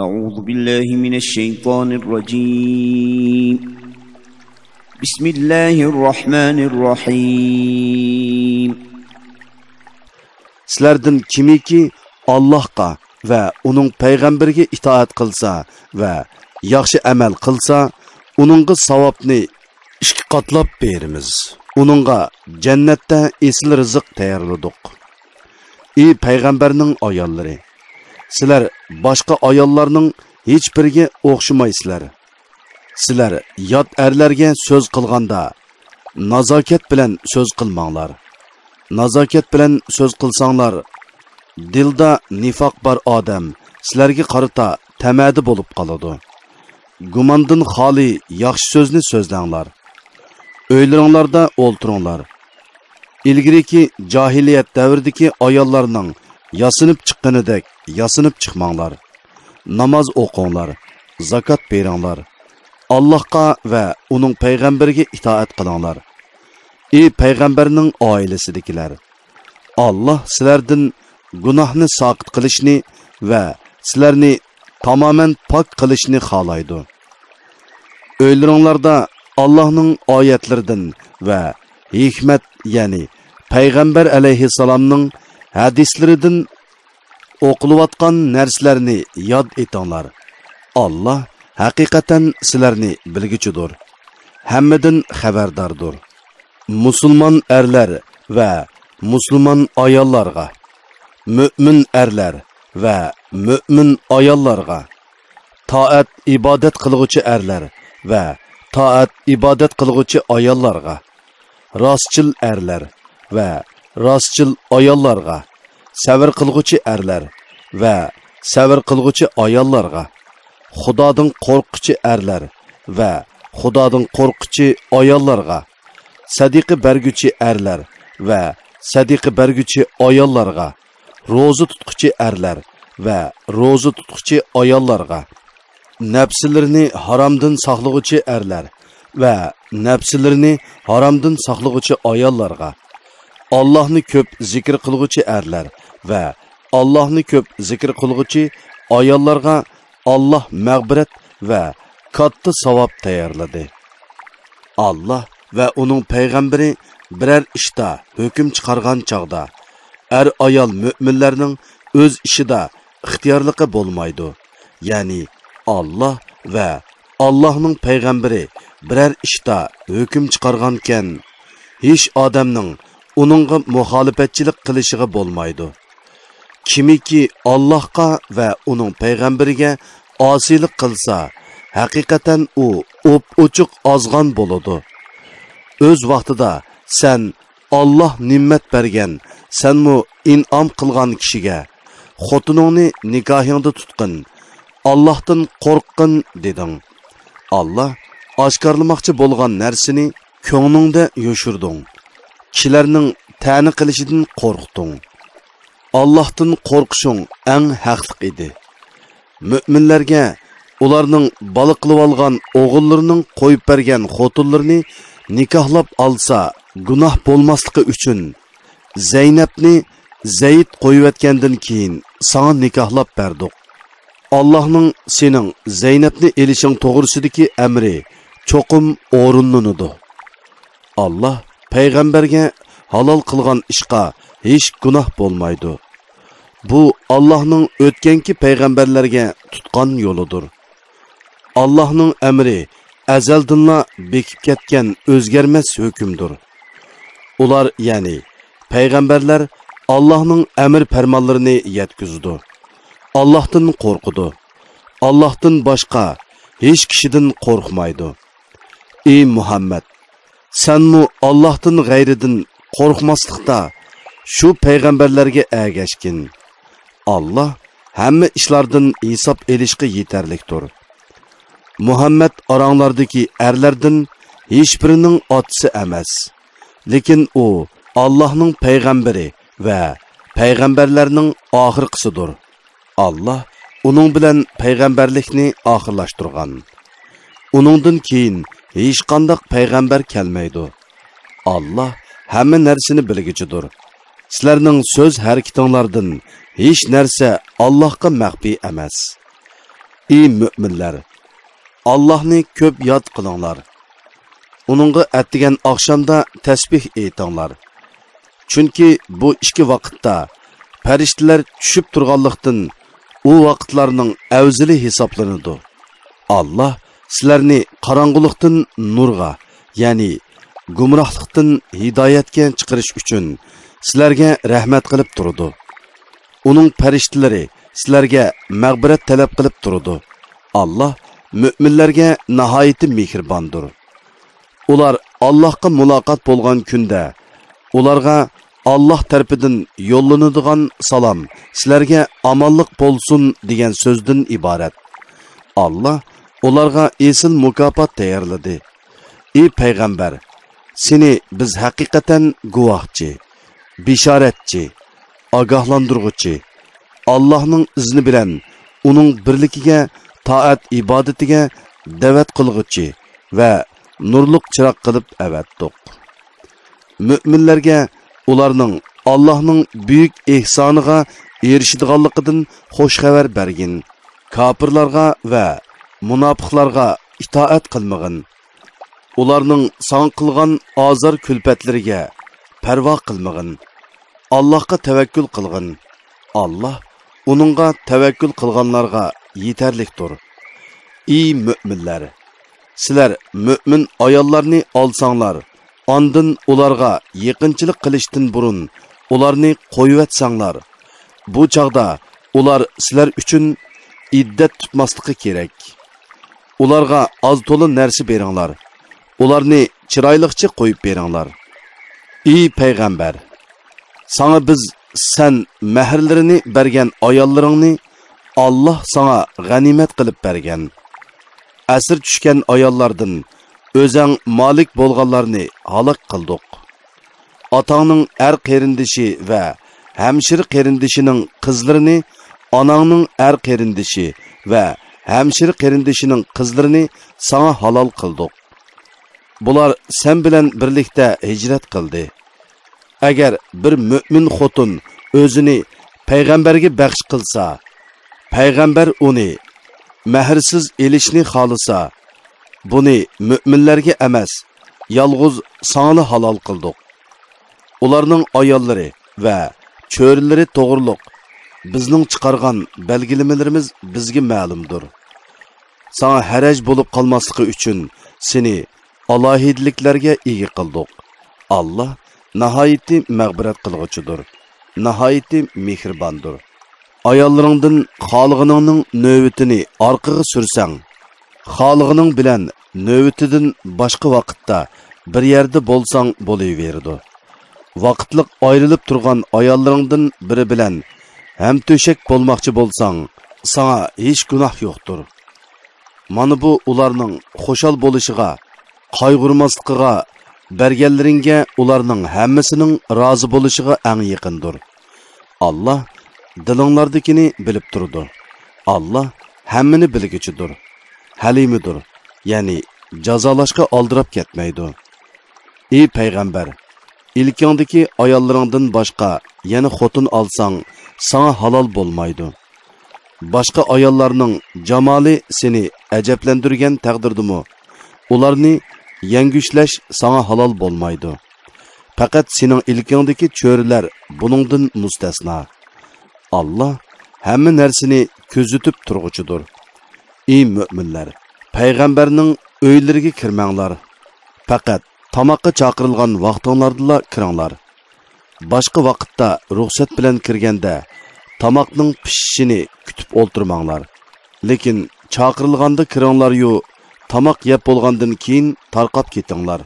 أعوذ بالله من الشيطان الرجيم بسم الله الرحمن الرحيم Sizlardan kimiki Allah'a ve onun peygamberiga itaat kılsa ve yaxşı amel kılsa, onunğa savabni iki qatlab berimiz. Onunğa cennette esil rızık tayarladık. Ey peygamberning ayollari, sizlar boshqa ayollarning hech biriga o'xshamaysizlar. Sizlar yot erlarga so'z qilganda nazokat bilan so'z qilmanglar. Nazokat bilan so'z qilsanglar, dilda nifoq bor odam sizlarga qarata tamadi bo'lib qoladi. Gumondan xoli yaxshi so'zni so'zlanglar. Uylaringlarda o'ltiringlar. İlgiriki cahiliyet davridagi ayollarning yasinib chiqqanidek yasinib chiqmanglar. Namoz o'qinglar, zakat beringlar. Allohga va uning payg'ambariga itoat qilinglar. Ey payg'ambarning oilasidagilar, Alloh sizlardan gunohni soqit qilishni va sizlarni tamoman pok qilishni xohlaydi. O'ylaringlarda Allohning oyatlaridan va hikmat, ya'ni Peygamber aleyhisselamның hadislerinden okulayotgan narsalarni yad etinglar. Allah hakikaten sizlarni bilgichidir. Hammadan xabardardır. Musulmon erler ve Müslüman ayollarga, mümin erler ve mümin ayollarga, taat ibadet qilguvchi erler ve taat ibadet qilguvchi ayollarga, rostchil erler ve rostchil ayollarga, sabr qilguvchi erlar ve sabr qilguvchi ayollarga, Xudodan qo'rquvchi erlar ve Xudodan qo'rquvchi ayollarga, sadiqa berguchi erlar ve sadiqa berguchi ayollarga, ro'za tutquchi erlar ve ro'za tutquchi ayollarga, nafslarini haromdan saqlag'uvchi erlar ve nafslarini haromdan saqlag'uvchi ayollarga, Allah'ni köp zikr qilguvchi erlar ve Allah'ni köp zikr qilguvchi ayollarga Allah mağbiret ve katta savab tayarladı. Allah ve onun peygamberi birer ishda hüküm çıkargan çağda er ayol müminlerinin öz işida ixtiyorligi bo'lmaydi. Yani Allah ve Allah'ның peygamberi birer ishda hüküm çıkarganken hiç adamның onunğa muhalefetçilik qilishigi bo'lmaydi. Kimiki Allah'a ve onun peygamberiga asilik qilsa, haqiqatan u ochiq ozg'on bo'ladi. Öz vaqtida sen Allah nimmet bergen, sen mu in'am qilgan kishiga xotiningni nikohingda tutqin, Allah'tan qo'rqqin deding. Allah oshkorlamoqchi bo'lgan narsani ko'nglingda yoshirding. Kishilarning ta'ni qilishidan qo'rqding. Allah'tan qo'rqishing eng haqliq edi. Müminlarga ularning bola qilib olgan o'g'illarining qo'yib bergan xotinlarini nikohlab olsa, gunoh bo'lmasligi uchun Zeynepni Zeyd qo'yayotgandan keyin sana nikohlab berdik. Allohning sening Zeynepni elishing to'g'risidagi amri cho'qim o'rinlanadi. Allah payg'ambarga halol qilgan ishqa hech gunoh bo'lmaydi. Bu Allah'ның o'tganki payg'ambarlarga tutgan yo'lidir. Allah'ның amri azaldinla bekib ketgan o'zgarmas hukmdir. Ular, ya'ni payg'ambarlar Allah'ның amr farmonlarini yetkizdi. Allah'tan qo'rqidi. Allah'tan boshqa hech kishidan qo'rqmaydi. Ey Muhammad, senmu Allah'tan g'ayridan qo'rqmaslikda şu peygamberlerge ergeşkin. Allah hamma ishlardan hisob elishga yetarlikdir. Muhammed aranglardagi erlardan hech birining otisi emas. Lekin u Allah'ның peygamberi ve peygamberlerning oxirgisidir. Allah uning bilan peygamberlikni oxirlashtirgan. Uningdan keyin hech qanday payg'ambar kelmaydi. Allah hamma narsani bilgichidir. Sizlarning so'z harakatinglardan hech narsa Allohga maxfiy emas. Ey müminler, Allah'ni köp yad qılыңlar. Onunğa ətdigən axşamda təsbih eytinglar. Çünki bu iki vaqtda pəriştilər düşüb turğanlıqdan o vaqtlarning əvzili hesablanıdı. Allah sizlərni qarangılıqdan nurğa, yani gumrohlikdan hidoyatga chiqarish uchun sizlarga rahmat qilib turdi. Uning farishtalari sizlarga mag'firat talab qilib turdi. Allah müminlarga nihoyatda mehribondir. Ular Allohga muloqot bo'lgan kunda ularga Allah tarafidan yo'llanadigan salom sizlarga omonlik bo'lsin degan so'zdan iborat. Allah ularga esil mukofot tayyorladi. Ey payg'ambar, seni biz haqiqatan guvohchi, bishoratchi, ogohlantiruvchi, Allohning izni bilan uning birligiga, taat ibodatiga da'vat qilguvchi va nurliq chiroq qilib avatdiq. Müminlarga ularning Allohning buyuk ehsoniga erishadiganligidan xush xabar bergin. Kafirlarga va munofiqlarga itoat qilmag'in. Ularning son qilgan azor kulpatlariga parvo qilmag'in. Allohga tavakkul qilgin. Allah uningga tavakkul qilganlarga yetarlikdir. Ey müminlar, sizlar mümin ayollarni olsanglar, ondan ularga yaqinchilik qilishdan burun ularni qo'yib atsanglar, bu chaqda ular sizlar uchun iddat tutmasligi kerak. Ularga az to'la narsa beringlar. Ularni chiroyliqcha qo'yib beringlar. Ey payg'ambar, sana biz sen mahrlarini bergan ayollaringni Allah sana g'animat qilib bergan. Asir tushgan ayollardan o'zing malik bo'lganlarni halok qildik. Otangning er qerindishi va hamshir qerindishining qizlarini, onangning er qerindishi va hamshir qerindishining qizlarini sana halol qildik. Bular sen bilan birlikda hijrat qildi. Agar bir mümin xotin o'zini payg'ambarga baxsh qilsa, payg'ambar uni mahrsiz elishni xolisa, buni müminlarga emas, yalg'iz sana halol qildik. Ularning ayollari va cho'rilari to'g'riliq bizning chiqargan belgilamelerimiz bizga ma'lumdir. Sana haraj bo'lib qolmasligi uchun seni alohidliklarga ega qildik. Allah nihoyatda mag'firat qilg'uchidir, nihoyatda mehribondir. Ayollaringdan xolig'iningning navbatini orqaga sursang, xolig'ining bilan navbatidan boshqa vaqtda bir yerda bo'lsang bo'laveradi. Vaqtliq ayrilib turgan ayollaringdan biri bilan ham to'shak bo'lmoqchi bo'lsang, sana hech gunoh yo'qdir. Mana bu ularning xo'shal bo'lishiga, qayg'urmasligiga, berganlaringga ularning hammasining rozi bo'lishiga eng yaqindir. Allah dilinglardagini bilib turdi. Allah hammani bilguchidir, halimidir, ya'ni jazolashga oldirab ketmaydi. Ey payg'ambar, ilkingdagi ayollaringdan boshqa yana xotin olsang, sana halol bo'lmaydi. Boshqa ayollarning jamoli seni ajablantirgan taqdirdimi, ularni yangushlash sana halol bo'lmaydi. Faqat sening ilkingdagi cho'rilar buningdan mustasno. Allah hamma narsani ko'zitib turg'uchidir. Ey müminlar, payg'ambarning uylariga kirmanglar. Faqat tamoqqa chaqirilgan vaqtinglarda kiringlar. Boshqa vaqtda ruxsat bilan kirganda tamoqning pishishini kutib o'ltirmanglar. Lekin chaqirilganda kiringlar-yu, tamoq yeb bo'lgandan keyin tarqab ketinglar.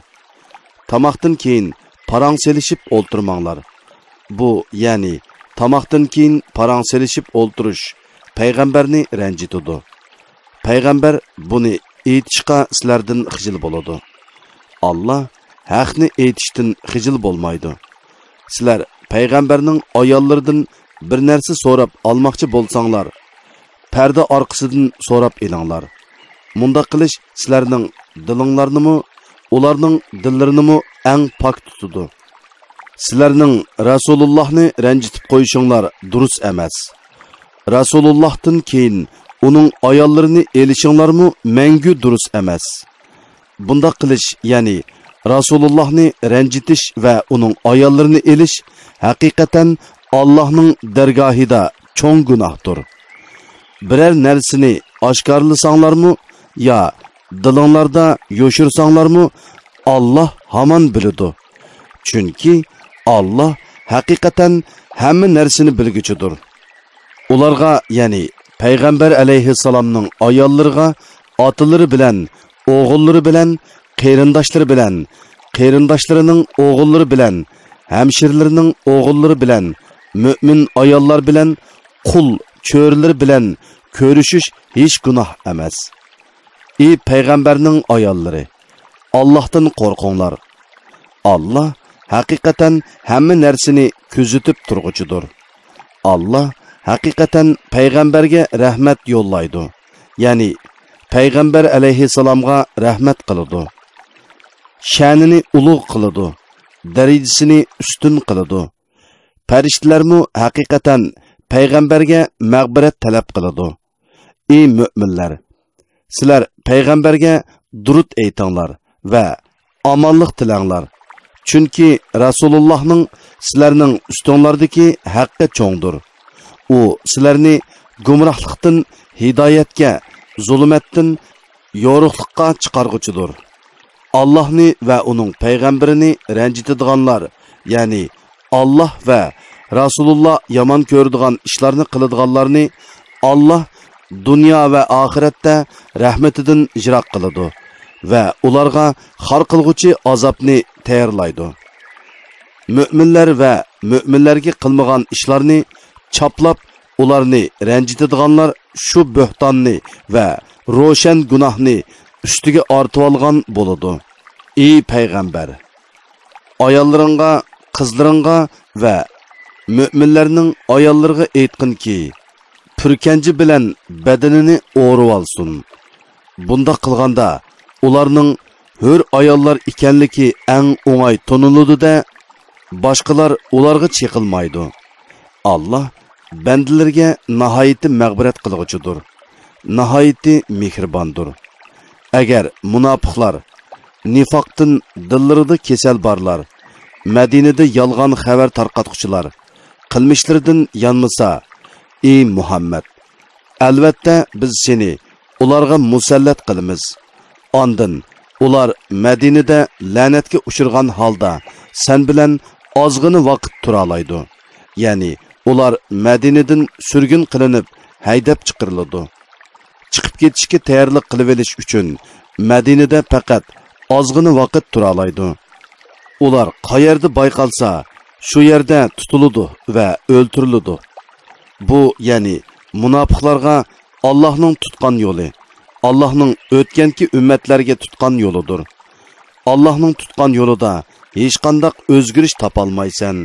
Tamoqdan keyin parang selishib o'ltirmanglar. Bu, ya'ni tamoqdan keyin parang selishib o'ltirish payg'ambarni ranjitadi. Payg'ambar buni aytishga sizlardan xijil bo'ladi. Allah haqni aytishdan xijil bo'lmaydi. Sizlar payg'ambarning ayollaridan bir narsa so'rab olmoqchi bo'lsanglar, parda orqasidan so'rab elinglar. Munda qilish sizlarning dilinglarni, ularning dillarini eng pok tutadi. Sizlarning Rasulullohni ranjitib qo'yishinglar durust emas. Rasulullohdan keyin uning ayollarini elishinglarmi mangu durust emas. Bunda qilish, ya'ni Rasulullohni ranjitish va uning ayollarini elish haqiqatan Allohning dargohida cho'ng gunohdir. Biror narsani oshkorlasanglarmi yo dilinglarda yo'shirsanglarmi, Alloh hamon biladi. Chunki Alloh haqiqatan hamma narsani bilguchidir. Ularga, ya'ni Payg'ambar alayhissalomning ayollariga otalari bilan, o'g'illari bilan, qarindoshlari bilan, qarindoshlarining o'g'illari bilan, hamshirlarining o'g'illari bilan, mo'min ayollar bilan, qul cho'rlar bilan ko'rishish hech gunoh emas. Ey payg'ambarning ayollari, Allohdan qo'rqinglar. Allah haqiqatan hamma narsani kuzatib turg'uchidir. Allah haqiqatan payg'ambarga rahmat yo'llaydi. Ya'ni payg'ambar alayhissalomga rahmat qiladi. Sha'nini ulug' qiladi. Darajasini ustun qiladi. Farishtalarmu haqiqatan payg'ambarga mag'firat talab qiladi. Ey mu'minlar, sizlar payg'ambarga durud aytinglar va omonlik tilanglar. Chunki Rasulullohning sizlarning ustinglardagi haqqi cho'ngdir. U sizlarni gumrohlikdan hidoyatga, zulmatdan yorug'likqa chiqarguchidir. Allohni va uning payg'ambarini ranjitadiganlar, ya'ni Allah va Rasululloh yomon ko'radigan ishlarni qiladiganlarni Allah dunyo va oxiratda rahmatidan ijro qiladi va ularga xor qilguvchi azobni tayyorlaydi. Mu'minlar va mu'minlarga qilmagan ishlarni chaplab ularni ranjitadiganlar shu bo'htonni va ro'shan gunohni ustiga ortib olgan bo'ladi. Ey payg'ambar, ayollaringga, qizlaringga va mu'minlarning ayollariga aytqinki, purkanji bilan badanini o'rib olsin. Bunda qilganda ularning hur ayollar ekanligi eng o'ng'ay toniladi-da, boshqalar ularga cheqilmaydi. Allah bandalarga nihoyatda mag'firat qilguchidir, nihoyatda mehribondir. Agar munofiqlar, nifoqdan dillarida kasal borlar, Madinada yolg'on xabar tarqatquchilar qilmishlaridan yanmasa, ey Muhammad, albatta biz seni ularga musallat qilamiz. Ondan ular Madinada la'natga uchirgan holda sen bilan ozg'ini vaqt tura oladi. Ya'ni ular Madinadan surgun qilinib haydab chiqariladi. Chiqib ketishga tayyorlik qilib olish uchun Madinada faqat ozg'ini vaqt tura oladi. Ular qayerda bayqalsa, shu yerda tutiladi va o'ltiriladi. Bu, ya'ni munofiqlarga Allohning tutgan yo'li, Allohning o'tganki ummatlarga tutgan yo'lidir. Allohning tutgan yo'lida hech qanday o'zgarish topolmaysan.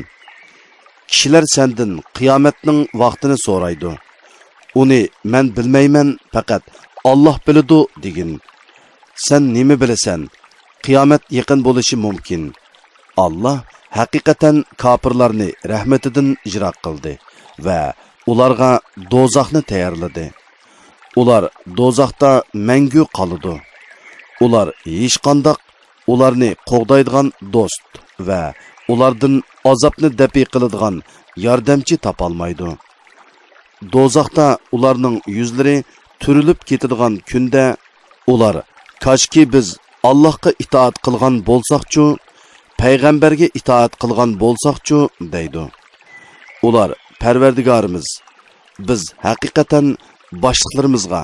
Kishilar sendan qiyomatning vaqtini so'raydi. Uni men bilmayman, faqat Alloh biladi degin. Sen nima bilasan? Qiyomat yaqin bo'lishi mumkin. Allah haqiqatan kofirlarni rahmatidan ijro qildi va ularga do'zaxni tayyorladi. Ular do'zaxda mangu qoladi. Ular hech qanday ularni qo'g'daydigan do'st va ulardan azobni dafi qiladigan yordamchi topolmaydi. Do'zaxda ularning yuzlari turilib ketadigan kunda ular koshki biz Allohga itoat qilgan bo'lsaqchu, payg'ambarga itoat qilgan bo'lsaqchu deydi. Ular Parvardigorimiz, biz haqiqatan boshliqlarimizga,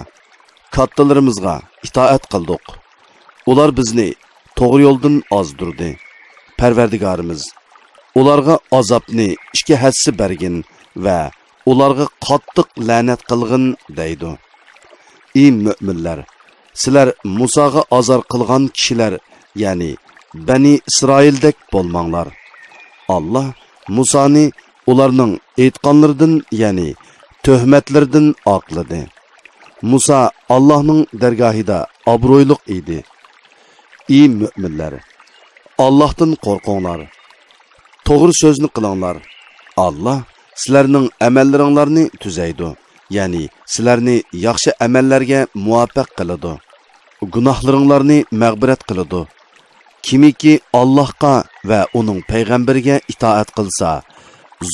kattalarimizga itoat qildik. Ular bizni to'g'ri yo'ldan ozdirdi. Parvardigorimiz ularga azobni ikki hassi bergin va ularga qattiq la'nat qilgin deydi. Ey mu'minlar, sizlar Musoga azor qilgan kishilar, ya'ni Bani İsraildek bo'lmanglar. Allah Musoni ularning aytganlaridan, ya'ni tuhmatlardan oqladi. Musa Allohning dargohida obro'yliq edi. Ey mu'minlar, Allohdan qo'rqinglar. To'g'ri so'zni qilinglar. Allah sizlarning amallaringlarni tuzaydi, ya'ni sizlarni yaxshi amallarga muvaffaq qiladi. Gunohlaringlarni mag'firat qiladi. Kimiki Allohga va uning payg'ambariga itoat qilsa,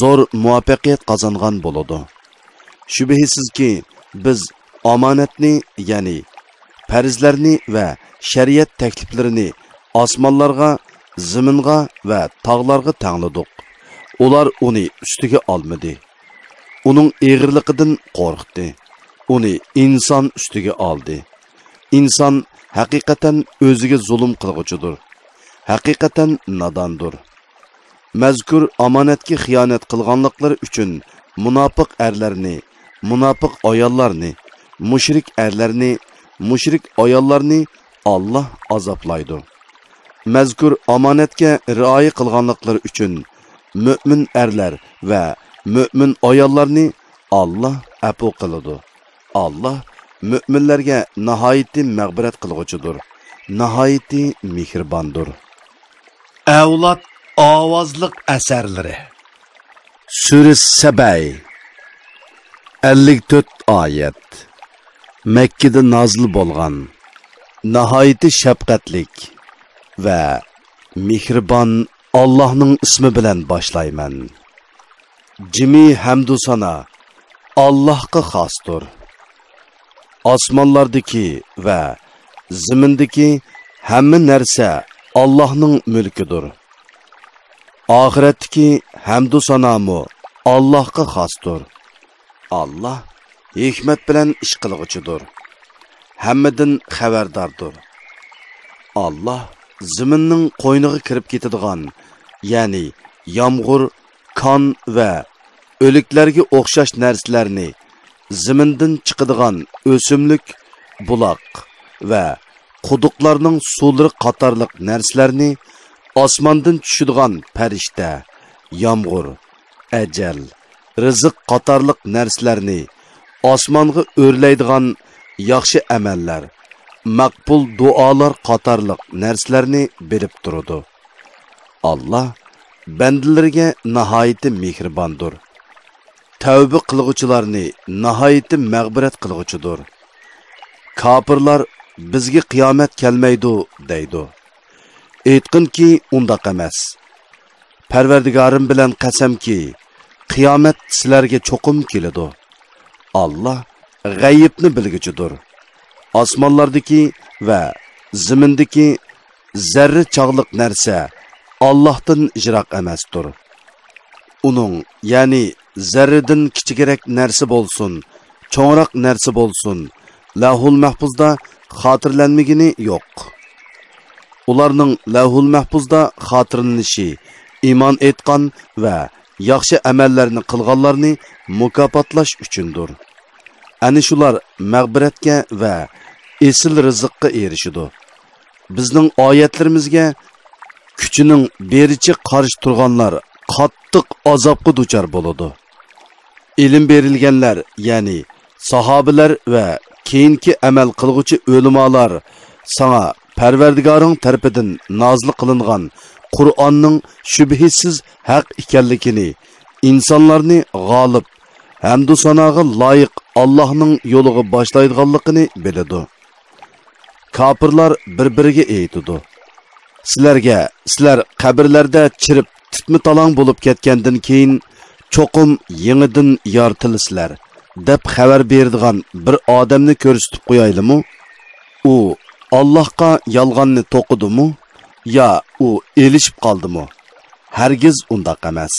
zo'r muvaffaqiyat qozongan bo'ladi. Shubhisizki, biz omonatni, ya'ni farzlarni va shariat takliflarini osmonlarga, zaminga va tog'larga tangladik. Ular uni ustiga olmadi. Uning eg'irligidan qo'rqdi. Uni inson ustiga oldi. İnsan haqiqatan o'ziga zulm qilg'uchidir. Haqiqatan nodondir. Mazkur omonatga xiyonat qilganliklari uchun munofiq erlarni, munofiq ayollarni, mushrik erlarni, mushrik ayollarni Allah azoblaydi. Mazkur omonatga rioya qilganliklari uchun mo'min erlar va mo'min ayollarni Allah afu qiladi. Allah müminlerge nahayeti mağbiret kılgıcıdır. Nahayeti mihribandır. Evlat avazlık eserleri. Süresi Sebey 54 ayet. Mekke'de nazil bolgan. Nahayeti şefkatlik ve mihriban Allah'ın ismi bilen başlayman. Cimi hamdu sana Allah'a xasdır. Osmonlardagi va zimindagi hamma narsa Allohning mulkidir. Oxiratdagi hamdu sanomu Allohga xosdir. Allah hikmat bilan ish qilg'uchidir. Hammadan xabardordir. Allah ziminning qo'yniga kirib ketadigan, ya'ni yomg'ir, qon va o'liklarga o'xshash narsalarni zimindan chiqadigan o'simlik, buloq va quduqlarning suvlari qatorliq narsalarni osmondan tushadigan farishta, yomg'ir, ajal, rizq qatorliq narsalarni osmonga o'rlaydigan yaxshi amallar, maqbul duolar qatorliq narsalarni berib turadi. Allah bandalariga nihoyatda mehribondir. Tavba qilg'uvchilarni nihoyatda mag'firat qilg'uchidir. Kofirlar bizga qiyomat kelmaydi deydi. Aytqinki, undaq emas. Parvardigorim bilan qasamki, qiyomat sizlarga cho'qim keladi. Allah g'ayibni bilguchidir. Osmonlardagi va zimindagi zarra chog'liq narsa Allohdan ijroq emasdir. Uning, ya'ni zarradan kichikroq narsa bo'lsin, cho'ngroq narsa bo'lsin, Lahul Mahfuzda xotirlanmagini yo'q. Ularning Lahul Mahfuzda xotirlanishi iymon etgan va yaxshi amallarni qilganlarni mukofotlash uchundir. Ana shular mag'firatga va esil rizqqa erishidi. Bizning oyatlarimizga kuchining berichi qarshi turganlar qattiq azobga duchor bo'ladi. Ilm berilganlar, ya'ni sahobalar va keyingi amal qilguvchi ulamolar sana Parvardigoring tarafidan nozil qilingan Qur'onning shubhisiz haq ekanligini, insonlarni g'olib hamdu sanoga loyiq Allohning yo'liga boshlaydiganligini biladi. Kofirlar bir-biriga aytadi: sizlar qabrlarda chirib titmi talang bo'lib ketgandan keyin cho'qim yangidan yortilisizlar deb xabar beradigan bir odamni ko'rsatib qo'yaylimi? U Allohga yolg'onni to'qidimi yo u elishib qoldimi? Hargiz undaq emas.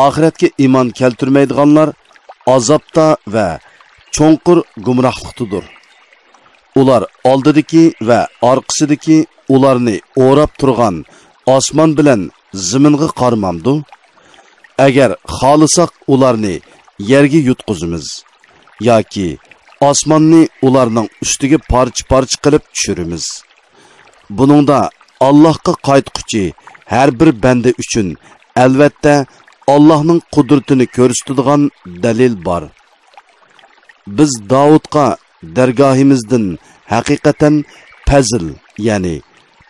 Oxiratga iymon keltirmaydiganlar azobda va cho'nqur gumrohlikdadir. Ular oldidagi va orqasidagi ularni o'rab turgan osmon bilan ziminga qarmamdi. Agar xohlasak ularni yerga yutqizamiz yoki osmonni ularning ustiga parcha-parcha qilib tushiramiz. Buningda Allohga qaytquchi har bir banda uchun albatta Allohning qudratini ko'rsatadigan dalil bor. Biz Davudga dargohimizdan haqiqatan fazl, ya'ni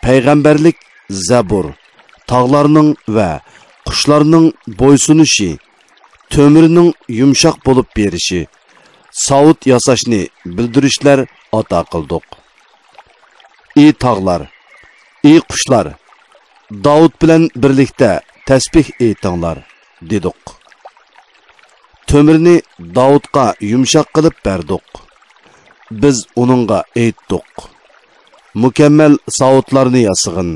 payg'ambarlik, zabur, tog'larning va qushlarning bo'ysunishi, to'mirning yumshoq bo'lib berishi savut yasashni bildirishlar ata qildik. Ey tog'lar, ey qushlar, Davud bilan birlikda tasbih aytinglar, dedik. Tömürni Davudga yumshoq qilib berdik. Biz uningga aytdik. Mukammal savutlarni yasag'in.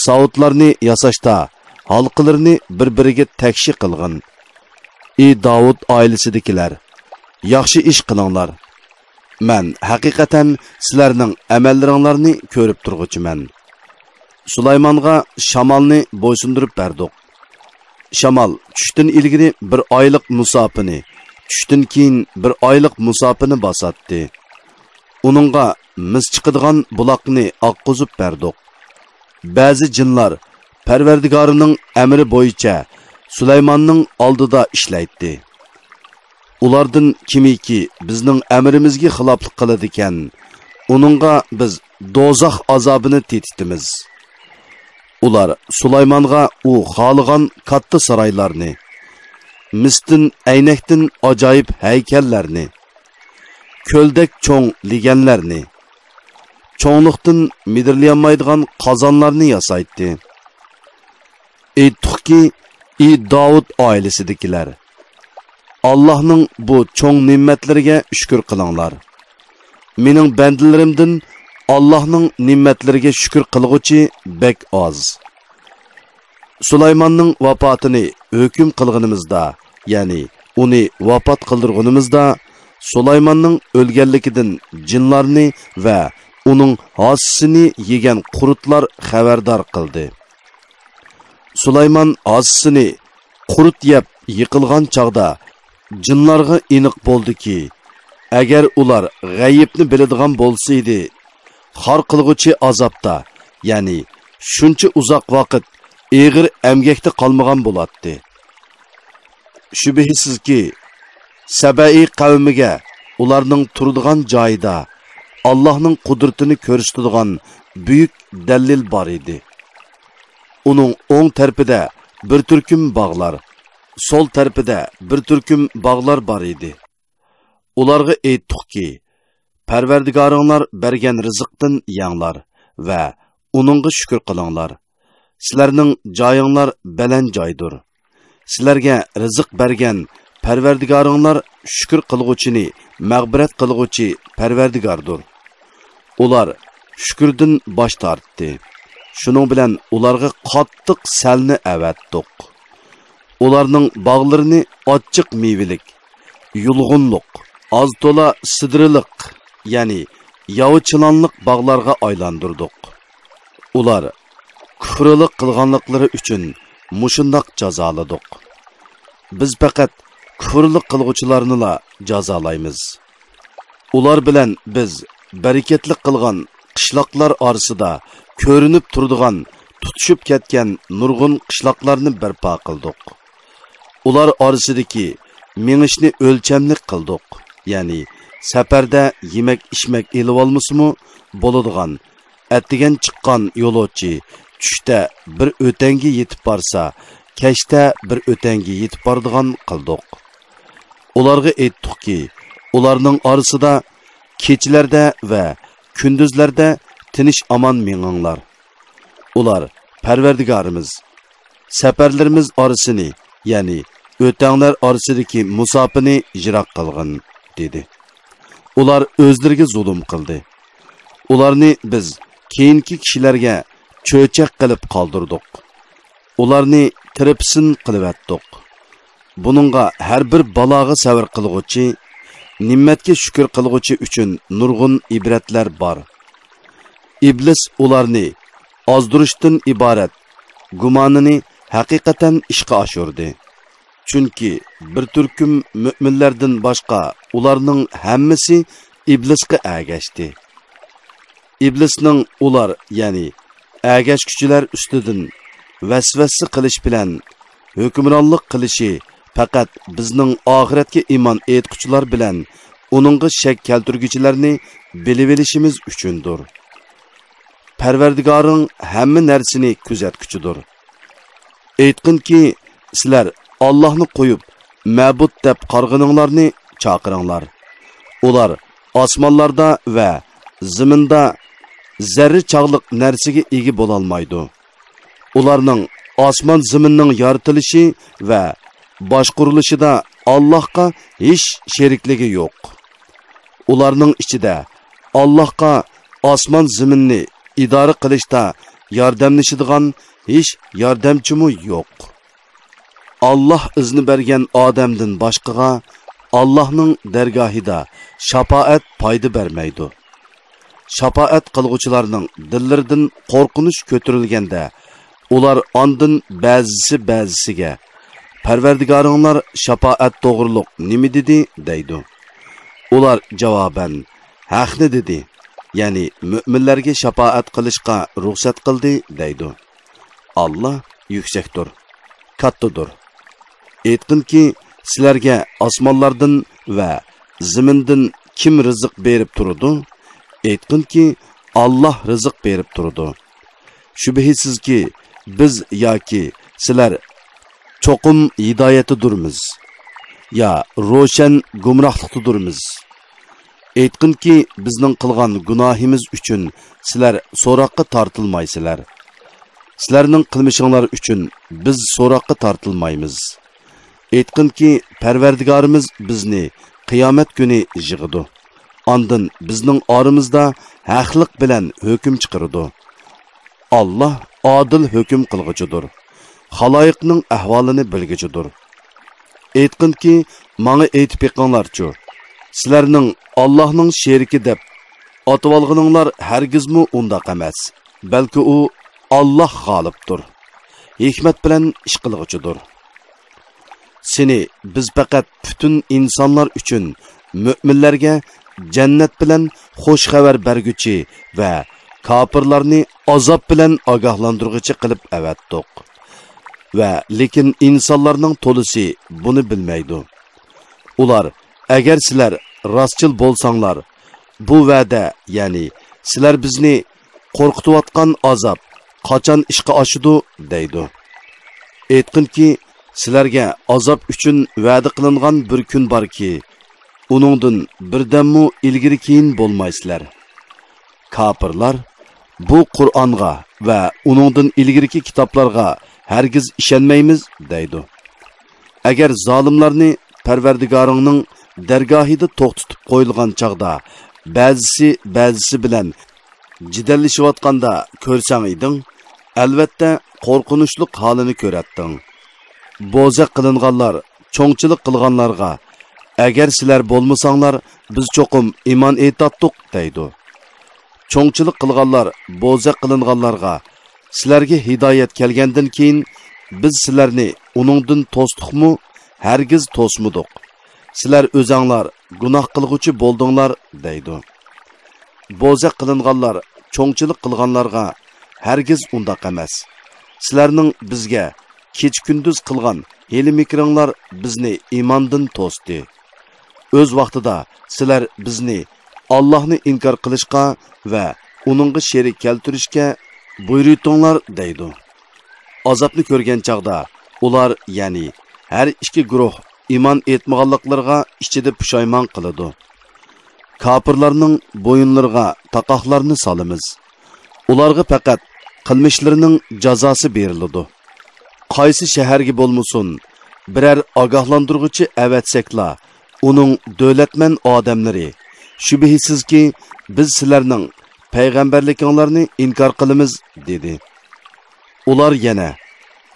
Savutlarni yasashda halqalarni bir-biriga takshi qilgin. Ey Davud oilasidagilar, yaxshi ish qilinglar. Men haqiqatan sizlarning amallaringlarni ko'rib turguchiman. Sulaymonga shamolni bo'ysundirib berdik. Shamol tushdan ilgari bir oylik musofini, tushdan keyin bir oylik musofini bosatdi. Uningga mis chiqadigan buloqni oqqizib berdik. Ba'zi jinlar Parvardigorining amri bo'yicha Sulaymonning oldida ishlaydi. Ulardan kimiki bizning amrimizga xiloflik qiladi ekan, uningga biz dozoq azobini tetitimiz. Ular Sulaymonga u xohlagan katta saroylarni, mistin aynakdan ajoyib haykallarni, ko'ldek cho'ng liganlarni, cho'ngliqdan midirlayolmaydigan qozonlarni yasaydi. Aytdiki, ey Davud oilasidagilar, Allah'ның bu çoğ nimetleriga şükür qilinglar. Mening bandilarimdan Allah'ның nimetleriga şükür qilguvchi bek oz. Sulaymonning vafotini hukm qilganimizda, ya'ni uni vafot qildirganimizda, Sulaymonning o'lganligidan jinlarni va uning hosisini yegan qurutlar xabardor qildi. Sulaymon hosisini qurut yeb yiqilgan chaqda jinlarga aniq bo'ldiki, agar ular g'ayibni biladigan bo'lsa edi, xor qilg'uchi azobda, ya'ni shuncha uzoq vaqt eg'ir amgakda qolmagan bo'ladi. Shubhisizki, Sabai qavmiga ularning turadigan joyida Allohning qudratini ko'rsatadigan buyuk dalil bor edi. Uning o'ng tarafida bir turkum bog'lar, sol tarafida bir turkum bog'lar bor edi. Ularga aytdikki, Parvardigoringlar bergan rizqdan yanglar va uningga shukr qilinglar. Sizlarning joyinglar baland joydir. Sizlarga rizq bergan Parvardigoringlar shukr qilguvchini mag'firat qilguvchi Parvardigordir. Ular shukrdan bosh tortdi. Shuning bilan ularga qattiq salni avatdik. Ularning bog'larini ochiq mevelik, yulg'unliq, az to'la sidriliq, ya'ni yavuchilanliq bog'larga aylantirdik. Ular kufrlik qilganliklari uchun mushundoq jazoladik. Biz faqat kufrlik qilguvchilarni jazolaymiz. Ular bilan biz barakatli qilgan qishloqlar orasida ko'rinib turadigan, tutishib ketgan nurg'un qishloqlarni barpo qildik. Ular orasidagi mengishni o'lchamlik qildik. Ya'ni safarda yemak-ichmak elib olmasmi bo'ladigan, attigan chiqqan yo'lovchi tushda bir o'tanga yetib borsa, kechda bir o'tanga yetib boradigan qildik. Ularga aytdikki, ularning orasida kechalarda va kunduzlarda tinch amon menginglar. Ular Parvardigorimiz safarlarimiz orasini, ya'ni o'tanglar orasidagi musofini ijro qilgin, dedi. Ular o'zlariga zulm qildi. Ularni biz keyingi kishilarga cho'chaq qilib qoldirdik. Ularni tiripsin qilib atdik. Buningga har bir baloga sabr qilguvchi, ne'matga shukr qilguvchi uchun nurg'un ibratlar bor. İblis ularni ozdirishdan iborat gumonini haqiqatan ishga oshirdi. Chunki bir turkum mu'minlardan boshqa ularning hammasi iblisga agashdi. İblisning ular, ya'ni agashkuchilar ustidan vasvasa qilish bilan hukmronlik qilishi faqat bizning oxiratga iymon etquchilar bilan uningga shak keltirguchilarni bilib olishimiz uchundir. Parvardigoring hamma narsani kuzatguchidir. Aytqinki, sizlar Allohni qo'yib ma'bud deb qarg'ininglarni chaqiringlar. Ular osmonlarda va zaminda zarri chog'liq narsaga ega bo'la olmaydi. Ularning osmon zaminning yaratilishi va boshqurilishida Allohga hech sherikligi yo'q. Ularning ichida Allohga osmon zaminni idora qilishda yordamlashadigan hech yordamchimi yo'q. Allah izni bergan odamdan boshqaga Allohning dargohida shafaat foyda bermaydi. Shafaat qilguvchilarning dillaridan qo'rqinish ko'tarilganda, ular ondan ba'zisiga Parvardigoringlar shafaat to'g'riliq nima dedi deydi. Ular javoban haqni dedi, ya'ni mu'minlarga shafaat qilishga ruxsat qildi deydi. Allah yuksakdir, kattadir. Aytqinki, sizlarga osmonlardan va zamindan kim rizq berib turadi? Aytqinki, Allah rizq berib turadi. Shubhisizki, biz yoki sizlar cho'qim hidoyatidurmiz, ya ro'shan gumrohlikdurmiz. Aytqinki, bizning qilgan gunohimiz uchun sizlar so'roqqa tortilmaysizlar. Sizlarning qilmishinglar uchun biz so'roqqa tortilmaymiz. Aytqinki, Parvardigorimiz bizni qiyomat kuni yig'idi. Ondan bizning oramizda haqliq bilan hukm chiqaradi. Allah adil hukm qilguchidir. Xaloyiqning ahvolini bilguchidir. Aytqinki, menga aytib beqinglarchu. Sizlarning Allohning sheriki deb otib olganinglar hargizmi undaq emas. Balki u Allah g'olibdir. Hikmat bilan ish qilguchidir. Seni biz faqat butun insonlar uchun mu'minlarga jannat bilan xush xabar berguchi va kofirlarni azob bilan ogohlantirguchi qilib avatdiq. Va lekin insonlarning to'lisi buni bilmaydi. Ular agar sizlar rostchil bo'lsanglar, bu va'da, ya'ni sizlar bizni qo'rqitayotgan azob qachon ishga oshidi deydi. Aytqinki, sizlarga azob uchun va'da qilingan bir kun borki, uningdan birdammu ilgari keyin bo'lmaysizlar. Kofirlar bu Qur'onga va uningdan ilgirki kitoblarga hargiz ishonmaymiz deydi. Agar zolimlarni Parvardigoringning dargohida to'xtatib qo'yilgan chaqda ba'zisi bilan jidallashayotganda ko'rsang eding, albatta qo'rqinchli holini ko'ratding. Bo'za qilinganlar, cho'ngchilik qilganlarga agar sizlar bo'lmasanglar, biz cho'qim iymon etdik deydi. Cho'ngchilik qilganlar, bo'za qilinganlarga sizlarga hidoyat kelgandan keyin biz sizlarni uningdan to'sdiqmi? Hargiz to'smadik. Sizlar o'zinglar gunoh qilguvchi bo'ldinglar deydi. Bo'za qilinganlar, cho'ngchilik qilganlarga hargiz undaq emas. Sizlarning bizga kech-kunduz qilgan heli mikringlar bizni iymondan to'sdi. O'z vaqtida sizlar bizni Allohni inkor qilishga va uningga sherik keltirishga buyurdinglar deydi. Azobni ko'rgan chaqda ular, ya'ni har ikki guruh iymon etmaganliklariga ichida pushaymon qiladi. Kofirlarning bo'yinlariga taqoqlarni solamiz. Ularga faqat qilmishlarining jazosi beriladi. Qaysi shaharga bo'lmasin, biror ogohlantiruvchi avatsakla, uning davlatman odamlari, shubhisizki biz sizlarning payg'ambarlikinglarni inkor qilamiz dedi. Ular yana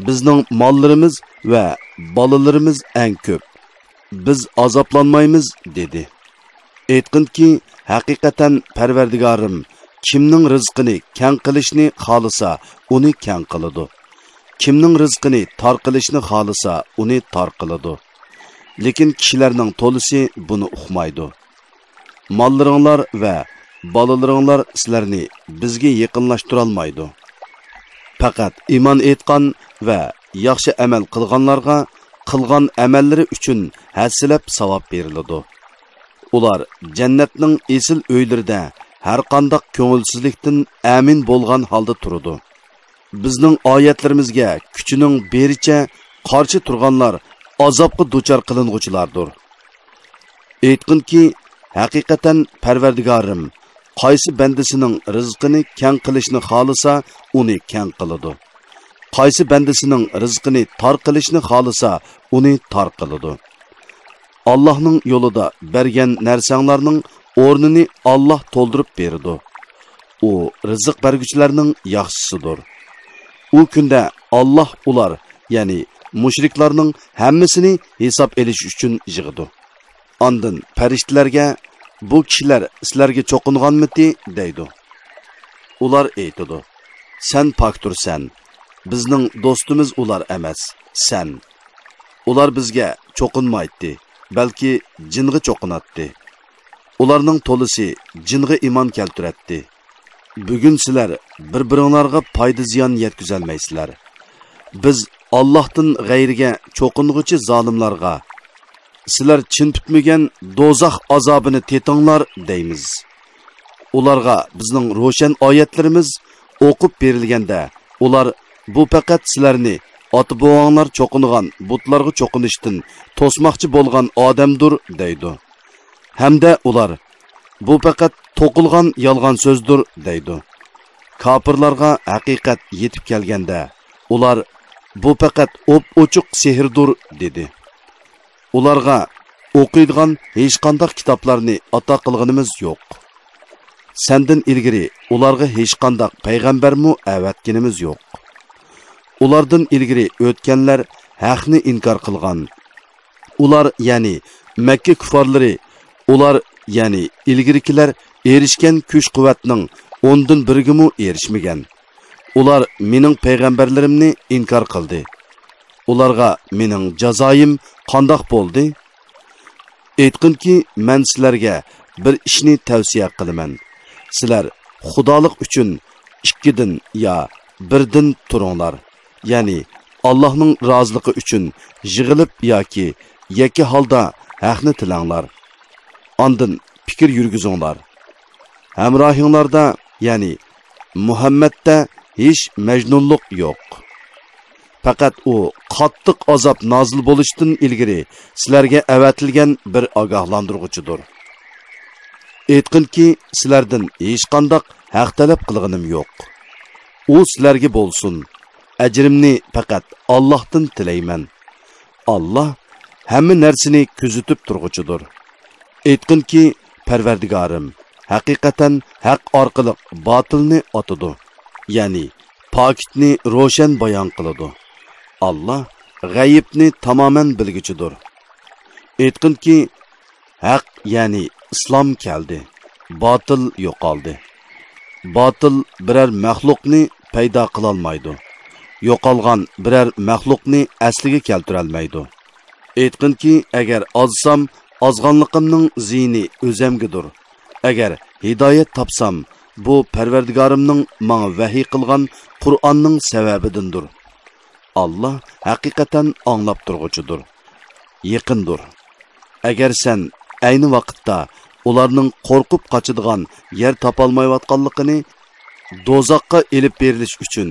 bizning mollarimiz va bolalarimiz eng ko'p. Biz azoblanmaymiz dedi. Aytqinki, haqiqatan Parvardigorim kimning rizqini keng qilishni xolisa, uni keng qiladi. Kimning rizqini tor qilishni xolisa, uni tor qiladi. Lekin kishilarning to'lisi buni uqmaydi. Mollaringlar va bolalaringlar sizlarni bizga yaqinlashtira olmaydi. Faqat iymon etgan va yaxshi amal qilganlarga qilgan amallari uchun hasilab savob beriladi. Ular jannatning esil uylarida har qanday ko'ngilsizlikdan amin bo'lgan holda turadi. Bizning oyatlarimizga kuchining bericha qarshi turganlar azobga duchor qilinguchilardir. Aytqinki, haqiqatan Parvardigorim qaysi bandasining rizqini keng qilishni xolisa, uni keng qiladi. Qaysi bandasining rizqini tor qilishni xolisa, uni tor qiladi. Allohning yo'lida bergan narsanglarning o'rnini Alloh to'ldirib berdi. U rizq berguchilarning yaxshisidir. U kunda Alloh ular, ya'ni mushriklarning hammasini hisob elish uchun yig'di. Ondan farishtalarga bu kishilar sizlarga cho'qinganmidi deydi. Ular aytadi: "Sen poktursan. Bizning do'stimiz ular emas, sen." Ular bizga cho'qinmaydi, balki jinga cho'qinatdi. Ularning to'lisi jinga iymon keltiratdi. Bugun sizlar bir-biringlarga foyda ziyon yetkazolmaysizlar. Biz Allohdan g'ayriga cho'qing'uchi zolimlarga sizlar chin tutmagan do'zax azobini tetinglar deymiz. Ularga bizning ro'shan oyatlarimiz o'qib berilganda, ular bu faqat sizlarni ota-bobonglar cho'qingan butlarga cho'qinishdan to'smoqchi bo'lgan odamdir deydi. Hamda ular bu faqat to'qilgan yolg'on so'zdir deydi. Kofirlarga haqiqat yetib kelganda, ular bu faqat o'p-ochiq sehrdir dedi. Ularga o'qiydigan hech qanday kitoblarni ato qilganimiz yo'q. Sendan ilgari ularga hech qanday payg'ambarmu avatganimiz yo'q. Ulardan ilgari o'tganlar haqni inkor qilgan. Ular, ya'ni Makka kuforlari, ular, ya'ni ilgarikilar erishgan kuch-quvvatning 10dan biriga erishmagan. Ular mening payg'ambarlarimni inkor qildi. Ularga mening jazoyim qandoq bo'ldi? Aytqinki, men sizlarga bir ishni tavsiya qilaman. Sizlar xudolik uchun 2dan yo 1dan turinglar. Ya'ni Allohning roziligi uchun yig'ilib yoki yakka holda haqni tilanglar. Ondan fikr yurgizinglar. Hamrohinglarda, ya'ni Muhammadda hech majnunlik yo'q. Faqat u qattiq azob nozil bo'lishdan ilgari sizlarga avatilgan bir ogohlantiruvchidir. Aytqinki, sizlardan hech qanday haq talab qilganim yo'q. U sizlarga bo'lsin. Ajrimni faqat Allohdan tilayman. Alloh hamma narsani kuzatib turg'uchidir. Aytqinki, Parvardigorim haqiqatan haq orqali botilni otadi. Ya'ni pokitni ro'shan bayon qiladi. Allah g'ayibni tamoman bilguchidir. Aytqinki, haq, ya'ni islom keldi. Botil yo'qoldi. Botil biror maxluqni paydo qila olmaydi. Yo'qolgan biror maxluqni asliga keltira olmaydi. Aytqinki, agar ozsam, ozg'anligimning ziyni o'zimgidir. Agar hidoyat topsam, bu Parvardigorimning menga vahiy qilgan Qur'onning sababidandir. Allah haqiqatan anglab turg'uchidir. Yaqindir. Agar sen ayni vaqtda ularning qo'rqib qochadigan yer topolmayotganligini, do'zaxqa elib berilish uchun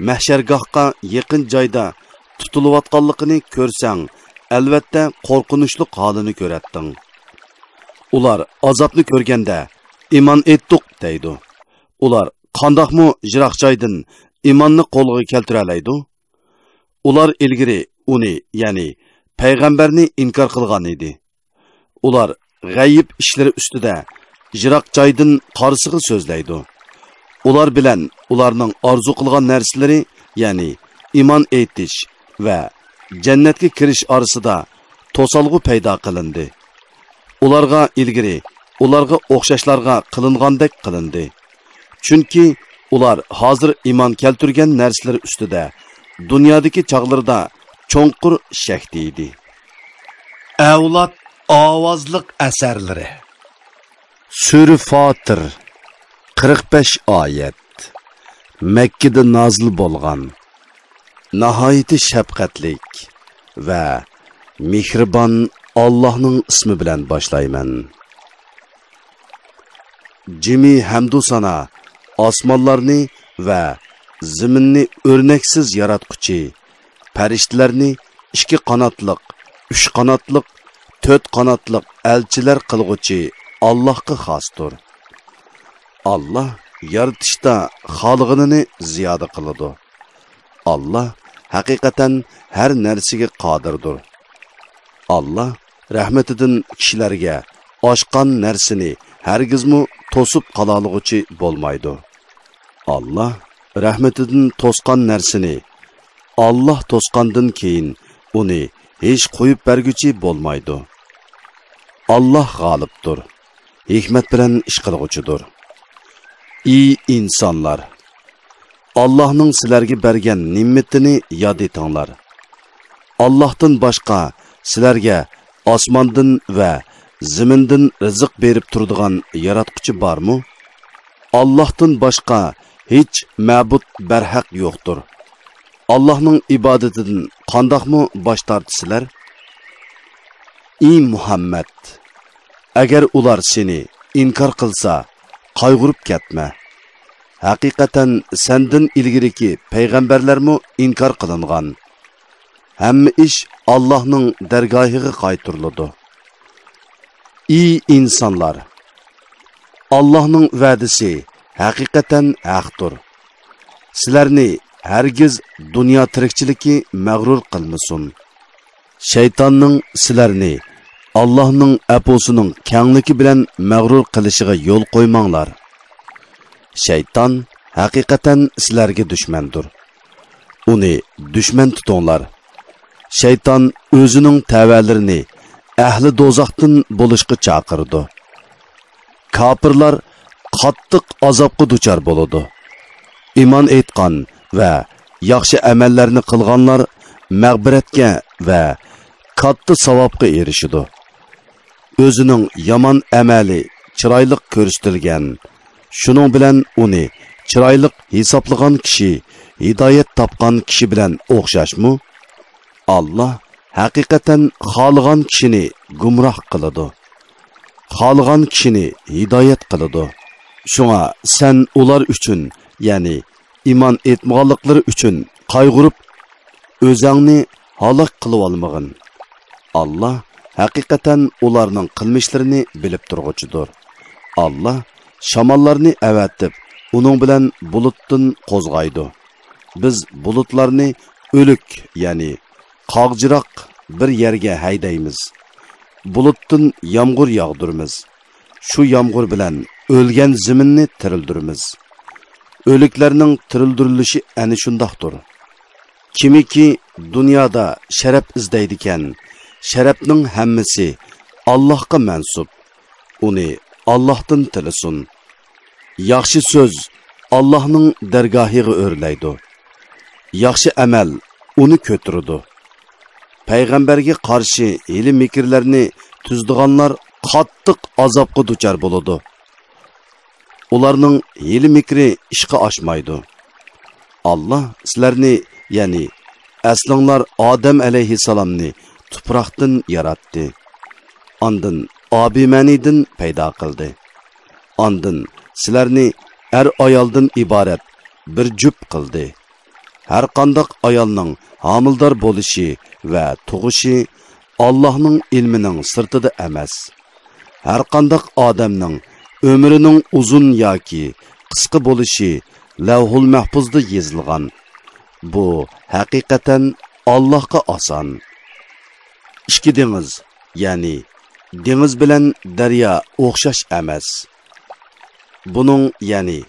mahshargohga yaqin joyda tutilayotganligini ko'rsang, albatta qo'rqinchli holini ko'ratding. Ular azobni ko'rganda iymon etdik deydi. Ular qandoqmi jiroq joydan iymonni qo'lga keltira oladi? Ular ilgari uni, ya'ni payg'ambarni inkor qilgan edi. Ular g'ayib ishlari ustida jiroq joydan qarsiga so'zlaydi. Ular bilan ularning orzu qilgan narsalari, ya'ni iymon etish va jannatga kirish orasida to'salg'u paydo qilindi. Ularga ilgari ularga o'xshashlarga qilingandek qilindi. Chunki ular hozir iymon keltirgan narsalar ustida dunyodagi chog'larda cho'nqur shakdi edi. Avlod ovozliq asarlari. Sura Fatir 45 oyat. Makkada nozil bo'lgan. Nihoyatda shafqatlik va mehribon Allohning ismi bilan boshlayman. Jimi hamdu sana osmonlarni va zaminni o'rnaksiz yaratquchi, farishtalarni 2 qanotliq, 3 qanotliq, 4 qanotliq elchilar qilg'uchi Allohga xosdir. Allah yaratishda xolg'inini ziyoda qiladi. Allah haqiqatan har narsaga qodirdir. Allah rahmetidan kishilarga oshqan narsani hargizmi to'sib qololg'uchi bo'lmaydi. Allah rahmetidan to'sqan narsani Allah to'sqandan keyin uni hech qo'yib berguchi bo'lmaydi. Allah g'olibdir. Hikmat bilan ish qilg'uchidir. Ey insonlar, Allah'ның sizlarga bergan ne'matini yod etinglar. Allah'tan boshqa sizlarga osmondan va zamindan rizq berib turadigan yaratquchi bormi? Allah'tan boshqa hech ma'bud barhaq yo'qdir. Allah'ның ibodatidan qandoqmi bosh tortsizlar? Ey Muhammad, agar ular seni inkor qilsa, qayg'urib ketma. Haqiqatan senden ilgiriki payg'ambarlarmi inkor qilingan. Hamma ish Allohning dargohiga qaytariladi. Ey insonlar, Allohning va'dasi haqiqatan haqdir. Sizlarni hargiz dunyo tirikchiligi mag'rur qilmasin. Shaytonning sizlarni Allohning aposining kengligi bilan mag'rur qilishiga yo'l qo'ymanglar. Shayton haqiqatan sizlarga dushmandir. Uni dushman tutinglar. Shayton o'zining tavallarini ahli do'zaxdan bo'lishga chaqirdi. Kofirlar qattiq azobga duchor bo'ladi. Iymon etgan va yaxshi amallarni qilganlar mag'firatga va katta savobga erishidi. O'zining yomon amali chiroyli ko'rsatilgan. Shuning bilan uni chiroyli hisoblagan kishi hidoyat topgan kishi bilan o'xshashmi? Allah haqiqatan xohlagan kishini gumroh qiladi. Xohlagan kishini hidoyat qiladi. Shunga sen ular uchun, ya'ni iymon etmaganliklari uchun qayg'urib o'zingni halok qilib olmag'in. Allah haqiqatan ularning qilmishlarini bilib turg'uchidir. Allah shamollarni avatib, uning bilan bulutdan qo'zg'aydi. Biz bulutlarni o'lik, ya'ni qog'jiroq bir yerga haydaymiz. Bulutdan yomg'ir yog'dirmiz. Shu yomg'ir bilan o'lgan zaminni tirildirmiz. O'liklarning tirildirilishi ana shundoqdir. Kimiki dunyoda sharaf izlaydigan, sharafning hammasi Allohga mansub. Uni Allohdan tilasin. Yaxshi so'z Allohning dargohiga o'rlaydi. Yaxshi amal uni ko'tiradi. Payg'ambarga qarshi hili mikrlarni tuzdiganlar qattiq azobga duchor bo'ladi. Ularning hili mikri ishqa oshmaydi. Allah sizlarni, ya'ni aslinglar Odam alayhissalomni tuproqdan yaratdi. Ondan obimanidan paydo qildi. Ondan sizlarni er ayoldan iborat bir jup qildi. Har qanday ayolning homildor bo'lishi va tug'ishi Allohning ilmining sirtida emas. Har qanday odamning umrining uzun yoki qisqa bo'lishi Lavhul Mahfuzda yozilgan. Bu haqiqatan Allohga oson. Ikki dengiz, ya'ni dengiz bilan daryo o'xshash emas. Buning, ya'ni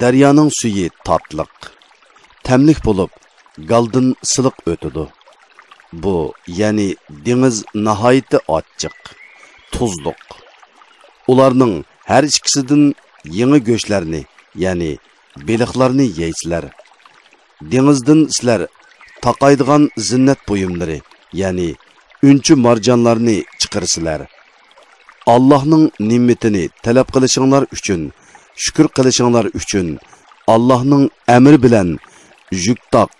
daryoning suyi tatliq, tamlik bo'lib, galdan siliq o'tadi. Bu, ya'ni dengiz nihoyatda ochiq, tuzliq. Ularning har ikkisidan yangi go'shtlarni, ya'ni beliqlarni yeysizlar. Dengizdan sizlar taqaydigan zinnat buyumlari, ya'ni unchi marjonlarni chiqarsizlar. Allohning ne'matini talab qilishinglar uchun, shukr qilishinglar uchun Allohning amri bilan yuktoq,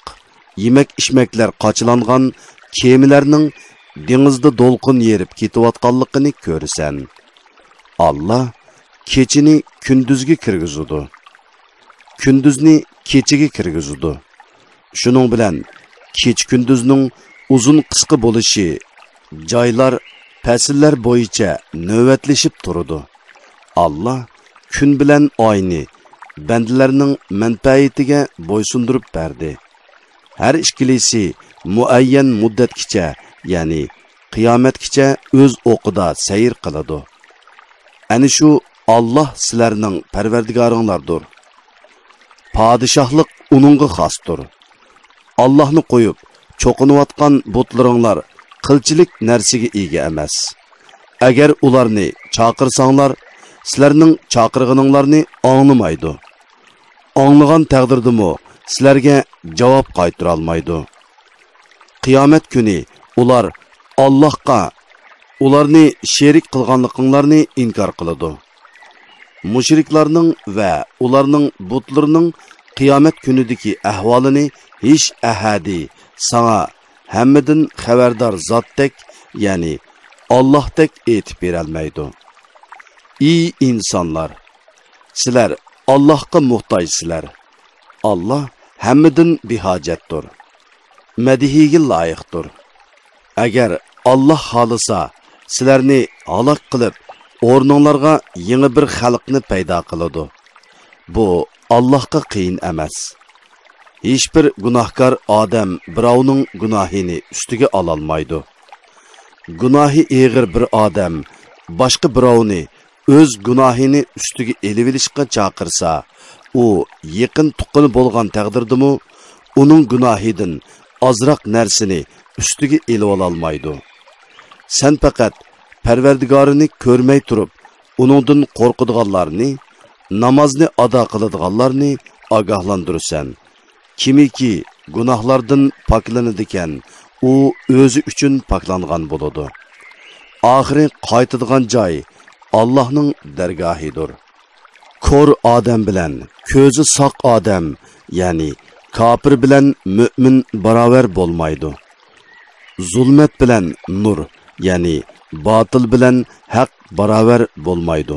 yemak-ichmaklar qochilangan kemalarning dengizda do'lqin yerib ketayotganligini ko'rsan. Allah kechini kunduzga kirgizadi. Kunduzni kechiga kirgizadi. Shuning bilan kech kunduzning uzun qisqa bo'lishi joylar fasllar bo'yicha navbatlashib turadi. Allah kun bilan oyni bandalarning manfaatiga bo'ysundurib berdi. Har ikkilisi muayyan muddatgacha, ya'ni qiyomatgacha o'z o'qida sayr qiladi. Ani shu Allah sizlarning parvardigoringlardir. Padişahlık onunğa xasdır. Allah'ını qoyub, çoqunuyatqan butlaringlar qilchilik narsiga ega emas. Agar ularni chaqirsanlar, sizlarning chaqirganinglarni anglamaydi. Anglagan taqdirdimi sizlarga javob qaytara olmaydi. Qiyomat kuni ular Allohga ularni sherik qilganliklarini inkor qiladi. Mushriklarning va ularning butlarining qiyomat kunidagi ahvolini hech ahadi sana hammadan xabardor zotdek, ya'ni Allohdek aytib berolmaydi. Ey insonlar, sizlar Allohga muhtojsizlar. Allah hammadan behojatdir. Madihiga loyiqdir. Agar Allah xolisa, sizlarni halok qilib, o'rninglarga yangi bir xalqni paydo qiladi. Bu Allohga qiyin emas. Hech bir gunohkor odam birovning gunohini ustiga ola olmaydi. Gunohi og'ir bir odam boshqa birovni o'z gunohini ustiga elib olishga chaqirsa, u yaqin tuqqani bo'lgan taqdirdimi, uning gunohidan ozroq narsani ustiga elib ola olmaydi. Sen faqat Parvardigorini ko'rmay turib, uningdan qo'rqadiganlarni, namozni ado qiladiganlarni ogohlantirsan. Kimiki gunohlardan poklanadigan, u o'zi uchun poklangan bo'ladi. Oxiri qaytadigan joy Allohning dargohidir. Ko'r odam bilan ko'zi soq odam, ya'ni kofir bilan mu'min barobar bo'lmaydi. Zulmat bilan nur, ya'ni batıl bilan haq barobar bo'lmaydi.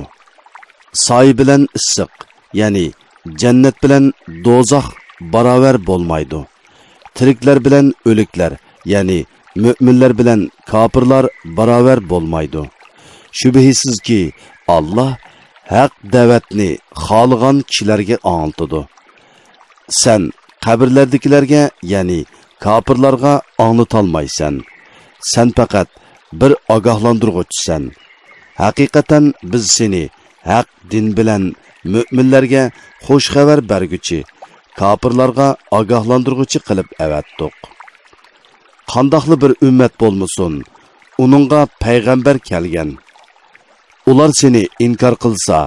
Soy bilan issiq, ya'ni jannat bilan dozoq barobar bo'lmaydi. Tiriklar bilan o'liklar, ya'ni mu'minlar bilan kofirlar barobar bo'lmaydi. Shubhisizki Allah haq da'vatni xohlagan kishilarga anlatadi. Sen qabrlardagilarga, ya'ni kofirlarga anlatolmaysan. Sen faqat bir ogohlantiruvchisan. Haqiqatan biz seni haq din bilan mu'minlarga xush xabar berguchi, kofirlarga ogohlantiruvchi qilib avatdik. Qandaqlı bir ümmet bo'lmasin, uningga payg'ambar kelgan. Ular seni inkar qilsa,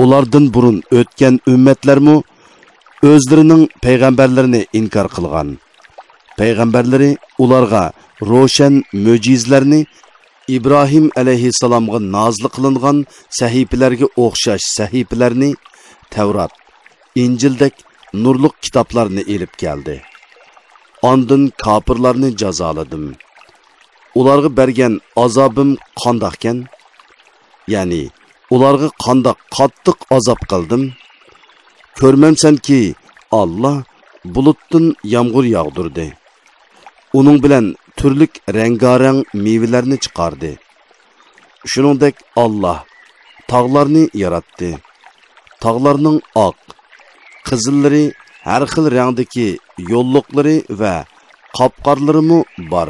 ulardan burun o'tgan ummatlarmu o'zlarining payg'ambarlarini inkar qilgan. Payg'ambarlari ularga ro'shan mo'jizlarni İbrahim alayhissalomga nozil qilingan sahifalarga o'xshash sahifalarni, Tavrat, İncildek nurluq kitoblarni elib keldi. Ondan kofirlarni jazoladim. Ularga bergan azobim qandoqkan? Ya'ni ularga qandoq qattiq azob qildim? Ko'rmamsanki Allah bulutdan yağmur yağdırdı. Onun bilan turlik rengareng meyvelerni chiqardi. Shuningdek Allah tog'larni yaratdi. Tog'larning oq, qizillari, har xil rangdagi yo'lliqlari va qopqorlarimi bor.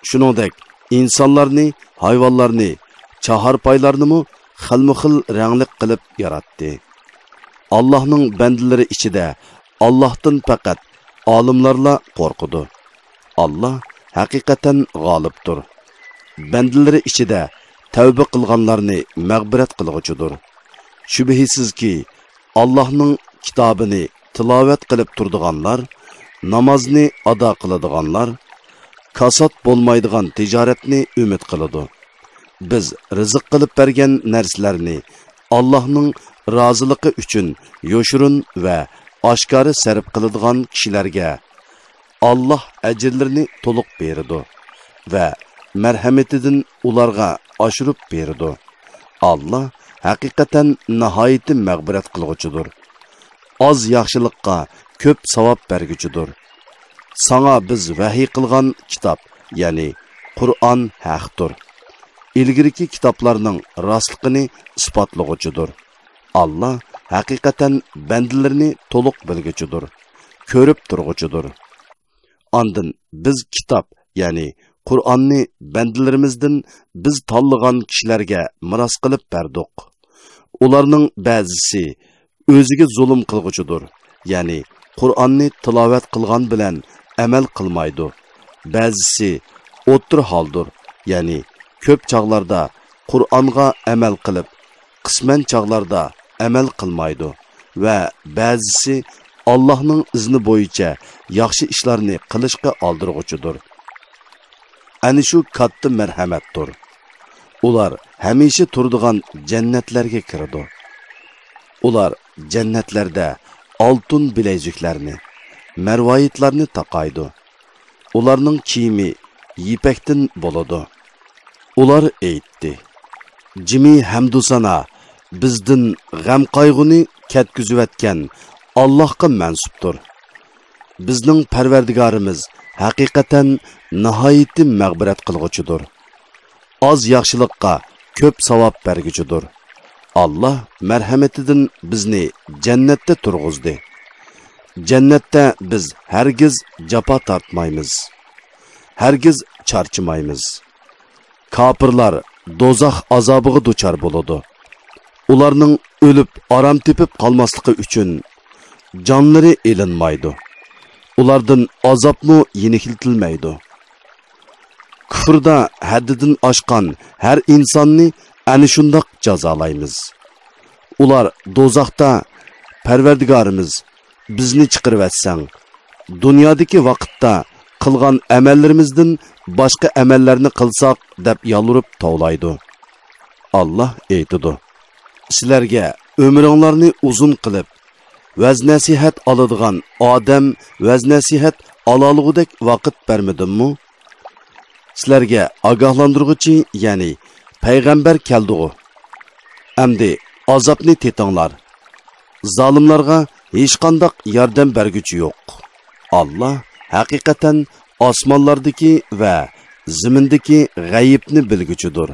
Shuningdek insonlarni, hayvonlarni, chaharpaylarni xilma-xil rangli qilib yaratdi. Allah'ның bandalari ichida Allah'tan faqat olimlarla qo'rqidi. Allah haqiqatan g'olibdir. Bandalari ichida tavba qilganlarni mag'firat qilguchidir. Shubhisizki Allah'ның kitobini tilovat qilib turdiganlar, namozni ado qiladiganlar, kasat bo'lmaydigan tijoratni umid qiladi. Biz rizq qilib bergan narsalarni Allah'ның roziligi uchun yoshurun va oshkora sarf qiladigan kishilarga Allah ajrlarini to'liq beradi va marhamatidan ularga oshirib beradi. Allah haqiqatan nihoyatda mag'firat qilguchidir. Az yaxshilikqa ko'p savob berguchidir. Sana biz vahiy qilgan kitob, ya'ni Qur'on haqdir. ilgiriki kitaplarning rostligini isbotlag'uchidir. Allah haqiqatan bandalarni to'liq bilguchidir, ko'rib turg'uchidir. Ondan biz kitob, ya'ni Qur'onni bandalarimizdan biz tanlagan kishilarga miros qilib berdik. Ularning ba'zisi o'ziga zulm qilguchidir, ya'ni Qur'onni tilovat qilgan bilan amal qilmaydi. Ba'zisi o'tir holdir, ya'ni ko'p chog'larda Qur'onga amal qilib, qisman chog'larda amal qilmaydi va ba'zisi Allohning izni bo'yicha yaxshi ishlarni qilishga oldirg'uchidir. Ani shu katta marhamatdir. Ular hamisha turadigan jannatlarga kiradi. Ular jannatlarda oltin bileziklarni, marvoyitlarni taqaydi. Ularning kiyimi yipakdan bo'ladi. Ular aytdi: "Jimi hamdu sana bizdan g'am qayg'uni ketkizayotgan Allohga mansubdir. Bizning Parvardigorimiz haqiqatan nihoyatda mag'firat qilguchidir. Az yaxshilikqa ko'p savob berguchidir. Allah marhamatidan bizni jannatda turg'izdi. Jannatda biz hargiz jafo tortmaymiz. Hargiz charchamaymiz. Kafirlar dozoq azobiga duchor bo'ladi. Ularning o'lib aram tepib qolmasligi uchun jonlari elinmaydi. Ulardan azobni yenikiltilmaydi. Kufrda haddidan oshgan har insonni ana shundoq jazolaymiz. Ular dozoqda Parvardigorimiz bizni chiqarib atsang, dunyodagi vaqtda qilgan amallarimizdan boshqa amallarni qilsak deb yolurib tovlaydi. Allah aytadi: "Sizlarga umringlarni uzun qilib, vaz nasihat oladigan odam vaz nasihat ololgudek vaqt bermadimmi? Sizlarga ogohlantiruvchi, ya'ni payg'ambar keldi-ku. Endi azobni tetinglar. Zolimlarga hech qanday yordam berguchi yo'q. Allah haqiqatan osmonlardagi va zimindagi g'ayibni bilguchidir.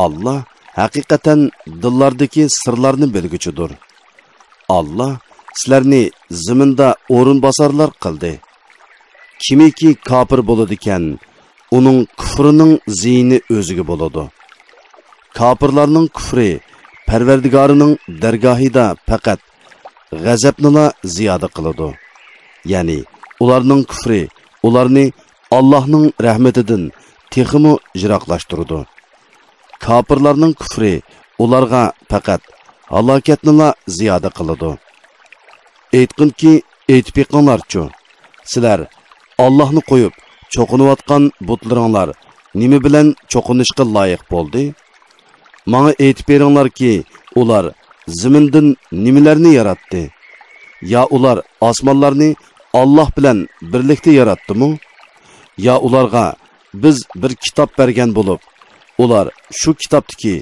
Allah haqiqatan dillardagi sirlarni bilguchidir. Allah sizlarni ziminda o'rin bosarlar qildi. Kimiki kafir bo'ladi ekan, uning kufrining ziyni o'ziga bo'ladi. Kafirlarning kufri Parvardigorining dargohida faqat g'azabnila ziyoda qiladi. Ya'ni ularning kufri ularni Allohning rahmatidan texmi jiroqlashtiradi. Kafirlarning kufri ularga faqat halokatnila ziyoda qiladi. Aytqinki, aytib yiqinglarchu, sizlar Allohni qo'yib cho'qinayotgan butlaringlar nima bilan cho'qinishga loyiq bo'ldi? Menga aytib beringlarki, ular zimindan nimalarni yaratdi? Ya ular osmonlarni Alloh bilan birlikda yaratdimi? Ya ularga biz bir kitob bergan bo'lib, ular shu kitobdagi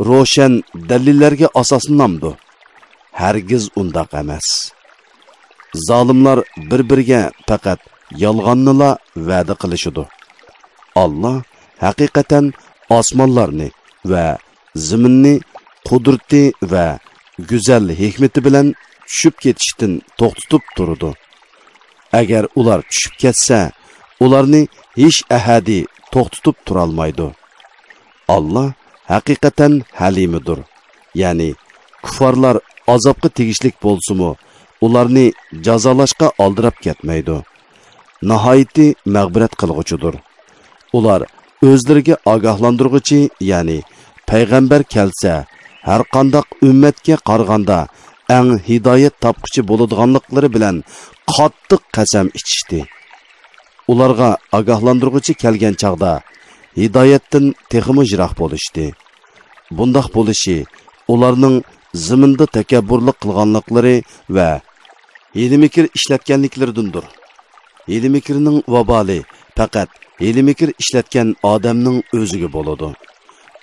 ro'shan dalillarga asoslanamdi? Hargiz undaq emas. Zolimlar bir-biriga faqat yolg'onnila va'da qilishidi. Allah haqiqatan osmonlarni va ziminni qudrati va go'zal hikmati bilan tushib ketishdan to'xtatib turdi. Agar ular tushib ketsa, ularni hech ahadi to'xtatib tura olmaydi. Allah haqiqatan halimidir. Ya'ni kuffarlar azobga tegishlik bo'lsa-mu, ularni jazolashga oldirib ketmaydi. Nihoyatda mag'firat qilguchidir. Ular o'zlariga ogohlantiruvchi, ya'ni payg'ambar kelsa, har qanday ummatga qaraganda eng hidoyat topquchi bo'ladiganliklari bilan qattiq qasam ichishdi. Ularga ogohlantiruvchi kelgan chaqda hidoyatdan texmi jiroq bo'lishdi. Bundaq bo'lishi ularning ziminda takabburlik qilganliklari va hilimikir ishlatganliklaridandir. Hilimikirning vaboli faqat hilimikir ishlatgan odamning o'ziga bo'ladi.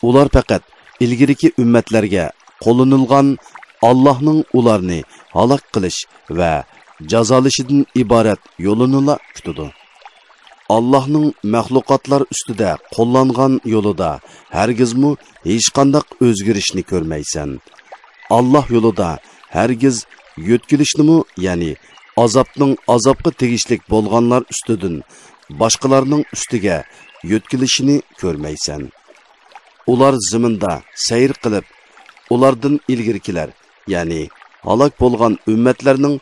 Ular faqat ilgiriki ummatlarga qo'llanilgan Allohning ularni halok qilish va jazolashidan iborat yo'lini kutadi. Allohning mahluqotlar ustida qo'llangan yo'lida hargizmi hech qanday o'zgarishni ko'rmaysan. Alloh yo'lida hargiz yo'tkilishni, ya'ni azobga tegishlik bo'lganlar ustidan boshqalarning ustiga yo'tkilishini ko'rmaysan. Ular zaminda sayr qilib, ulardan ilgirkilar, ya'ni halok bo'lgan ummatlarning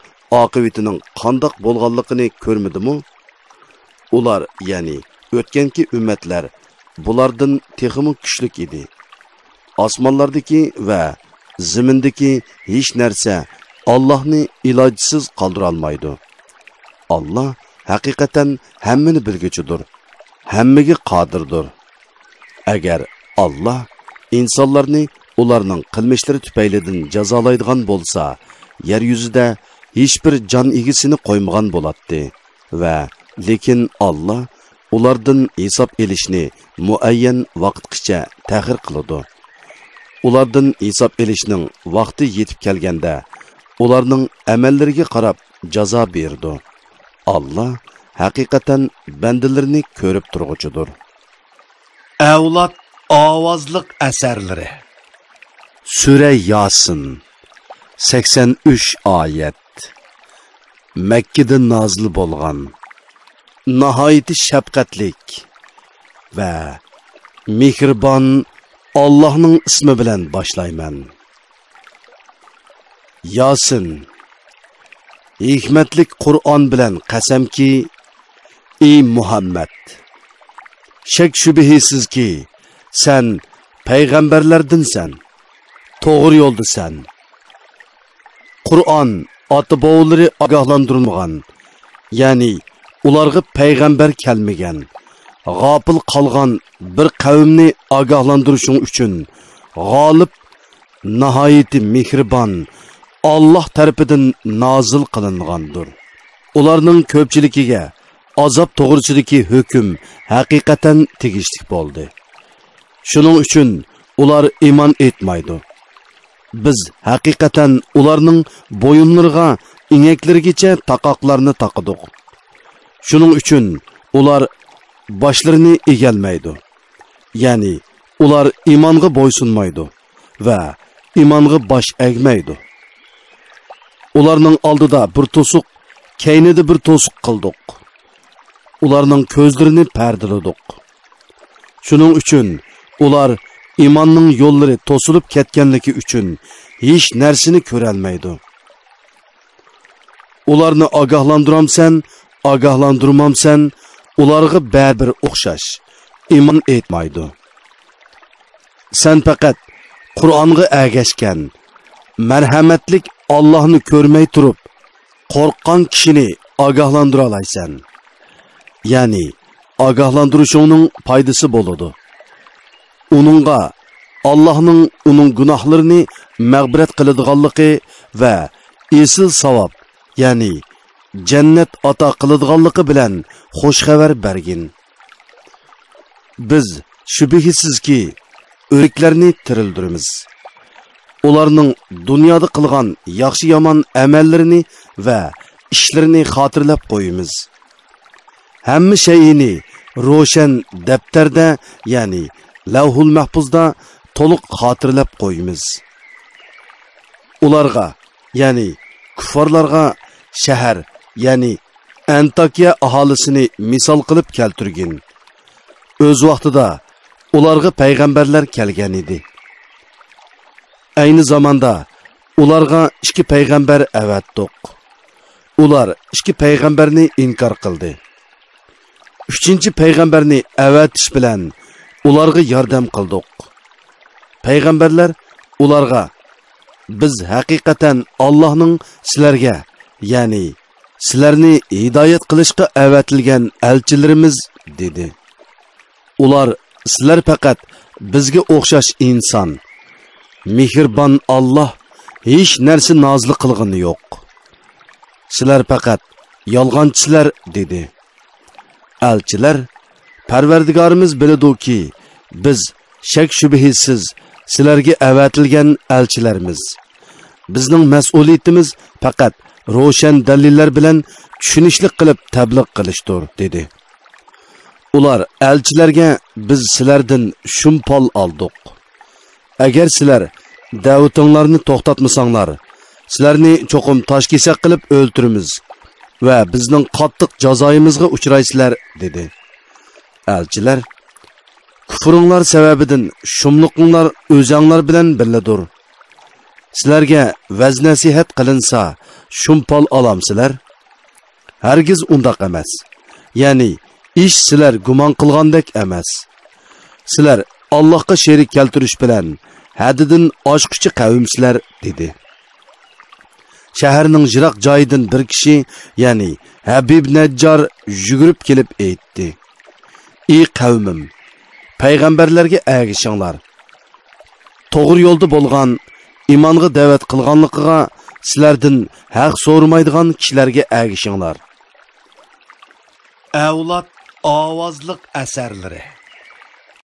oqibatining qandoq bo'lganligini ko'rmadimi? Ular, ya'ni o'tganki ummatlar bulardan texmi kuchlik edi. Osmonlardagi va zamindagi hech narsa Allohni ilojsiz qoldira olmaydi. Alloh haqiqatan hammani bilguchidir, hammaga qodirdir. Agar Alloh insonlarni ularning qilmishlari tufaylidan jazolaydigan bo'lsa, yer yuzida hech bir jon egisini qo'ymagan bo'ladi va lekin Alloh ulardan hisob elishni muayyan vaqtgacha ta'xir qiladi. Ulardan hisob elishning vaqti yetib kelganda ularning amallariga qarab jazo berdi. Alloh haqiqatan bandalarni ko'rib turg'uchidir. Avlod ovozliq asarlari. Sura Yasin 83 oyat. Makkada nozil bo'lgan. Nihoyatda shafqatlik va mehribon Allohning ismi bilan boshlayman. Yasin. Hikmatlik Qur'on bilan qasamki, ey Muhammad, shak shubhisizki sen payg'ambarlardinsan, to'g'ri yo'ldasan. Qur'on ota-bobolari ogohlantirilmagan, ya'ni ularga payg'ambar kelmagan, g'ofil qolgan bir qavmni ogohlantirishing uchun g'olib, nihoyat mehribon Alloh tarafidan nozil qilingandir. Ularning ko'pchiligiga azob to'g'risidagi hukm haqiqatan tegishli bo'ldi. Shuning uchun ular iymon etmaydi. Biz haqiqatan ularning bo'yinlariga, ingaklarigacha taqoqlarni taqadik. Shuning uchun ular boshlarini egalmaydi. Ya'ni ular iymonga bo'ysunmaydi va iymonga bosh egmaydi. Ularning oldida bir to'siq, keynida bir to'siq qildik. Ularning ko'zlarini pardaladik. Shuning uchun ular iymonning yo'llari to'silib ketganligi uchun hech narsani ko'ra olmaydi. Ularni ogohlantiramsan, ogohlantirmamsan, ularga baribir o'xshash, iymon etmaydi. Sen faqat Qur'onga agashgan, marhamatlik Allohni ko'rmay turib, qo'rqqan kishini ogohlantira olaysan. Ya'ni ogohlantirishingning foydasi bo'ladi. Uningga Allohning uning gunohlarini mag'firat qiladiganligi va esil savob, ya'ni jannat ato qiladiganligi bilan xush xabar bergin. Biz shubhisizki o'liklarni tirildiramiz. Ularning dunyoda qilgan yaxshi-yomon amallarini va ishlarini xotirlab qo'yamiz. Hamma shayini ro'shan daftarda, ya'ni Lavhul Mahfuzda to'liq xotirlab qo'yamiz. Ularga, ya'ni kuffarlarga shahar, ya'ni Antakiya aholisini misol qilib keltirgin. O'z vaqtida ularga payg'ambarlar kelgan edi. Ayni zamonda ularga 2 payg'ambar avatdiq. Ular 2 payg'ambarni inkor qildi. 3-chi payg'ambarni avatish bilan ularga yordam qildik. Payg'ambarlar ularga biz haqiqatan Allohning sizlarga, ya'ni sizlarni hidoyat qilishga avatilgan elchilarimiz dedi. Ular sizlar faqat bizga o'xshash inson. Mehribon Alloh hech narsa nozil qilgani yo'q. Sizlar faqat yolg'onchilar dedi. Elchilar, Parvardigorimiz biladiki, biz shak shubhisiz sizlarga avatilgan elchilarimiz. Bizning mas'uliyatimiz faqat ro'shan dalillar bilan tushunishlik qilib tabliq qilishdir dedi. Ular elçilerge biz sizlerden şumpal aldık. Eğer sizler davetinglarni to'xtatmasanlar, sizlarni cho'qim toshkesak qilib o'ltiramiz va bizning qattiq jazoyimizga uchraysizlar dedi. Elçiler, kufringlar sababidan shumliqinglar o'zinglar bilan birladir. Sizlarga vaz nasihat qilinsa, shumpal olamsizlar? Hargiz undaq emas. Ya'ni ish sizlar gumon qilgandek emas. Sizlar Allohga sherik keltirish bilan haddidan oshquchi qavmsizlar dedi. Shaharning jiroq joyidan bir kishi, ya'ni Habib Najjar yugurib kelib aytdi: "Ey qavmim, payg'ambarlarga ergishinglar. To'g'ri yo'lda bo'lgan, imonga da'vat qilganligiga sizlardan haq so'ramaydigan kishilarga ergishinglar." Avlod ovozliq asarlari